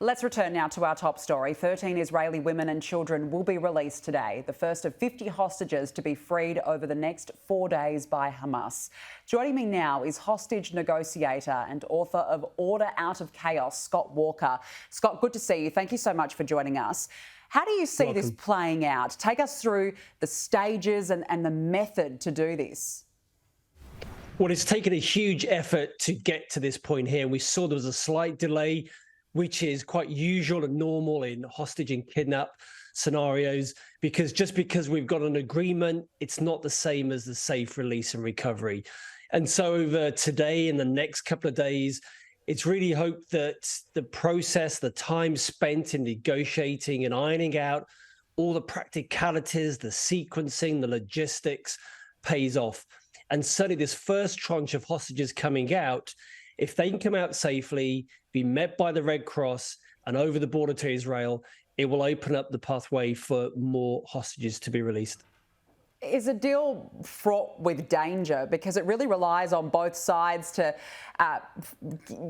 Let's return now to our top story. 13 Israeli women and children will be released today, the first of 50 hostages to be freed over the next 4 days by Hamas. Joining me now is hostage negotiator and author of Order Out of Chaos, Scott Walker. Scott, good to see you. Thank you so much for joining us. How do you see this playing out? Take us through the stages and the method to do this. Well, it's taken a huge effort to get to this point here. We saw there was a slight delay, which is quite usual and normal in hostage and kidnap scenarios, because we've got an agreement, it's not the same as the safe release and recovery. And so over today and the next couple of days, it's really hoped that the process, the time spent in negotiating and ironing out all the practicalities, the sequencing, the logistics pays off. And certainly this first tranche of hostages coming out, if they can come out safely, be met by the Red Cross and over the border to Israel, it will open up the pathway for more hostages to be released. Is a deal fraught with danger because it really relies on both sides to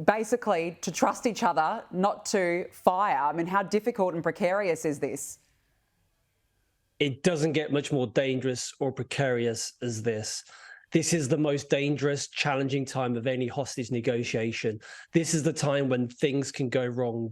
basically to trust each other, not to fire? I mean, how difficult and precarious is this? It doesn't get much more dangerous or precarious as this. This is the most dangerous, challenging time of any hostage negotiation. This is the time when things can go wrong.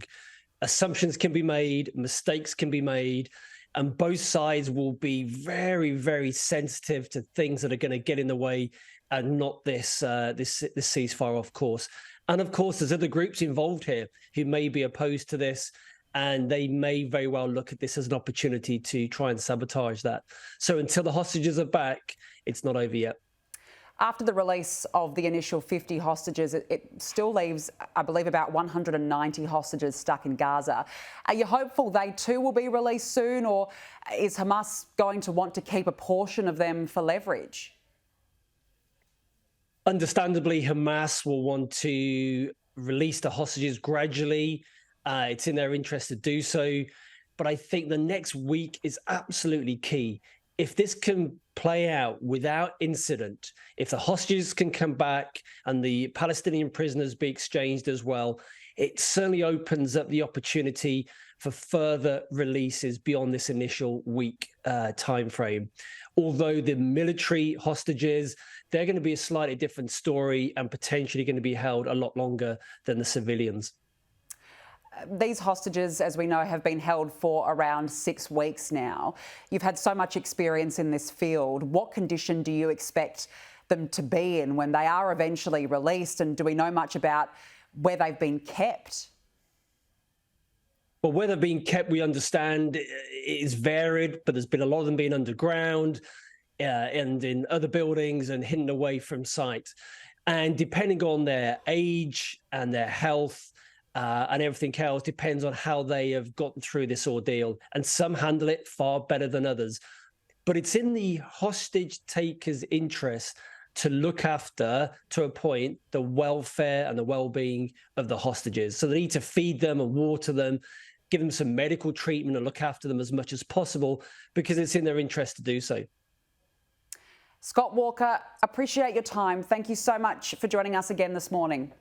Assumptions can be made, mistakes can be made, and both sides will be very, very sensitive to things that are going to get in the way, and not this ceasefire, of course. And of course, there's other groups involved here who may be opposed to this, and they may very well look at this as an opportunity to try and sabotage that. So until the hostages are back, it's not over yet. After the release of the initial 50 hostages, it still leaves, I believe, about 190 hostages stuck in Gaza. Are you hopeful they too will be released soon, or is Hamas going to want to keep a portion of them for leverage? Understandably, Hamas will want to release the hostages gradually. It's in their interest to do so. But I think the next week is absolutely key. If this can play out without incident, if the hostages can come back and the Palestinian prisoners be exchanged as well, it certainly opens up the opportunity for further releases beyond this initial week time frame. Although the military hostages, they're going to be a slightly different story and potentially going to be held a lot longer than the civilians. These hostages, as we know, have been held for around 6 weeks now. You've had so much experience in this field. What condition do you expect them to be in when they are eventually released? And do we know much about where they've been kept? Well, where they've been kept, we understand, is varied, but there's been a lot of them being underground and in other buildings and hidden away from sight. And depending on their age and their health, and everything else depends on how they have gotten through this ordeal. And some handle it far better than others. But it's in the hostage taker's interest to look after, to a point, the welfare and the well-being of the hostages. So they need to feed them and water them, give them some medical treatment and look after them as much as possible, because it's in their interest to do so. Scott Walker, appreciate your time. Thank you so much for joining us again this morning.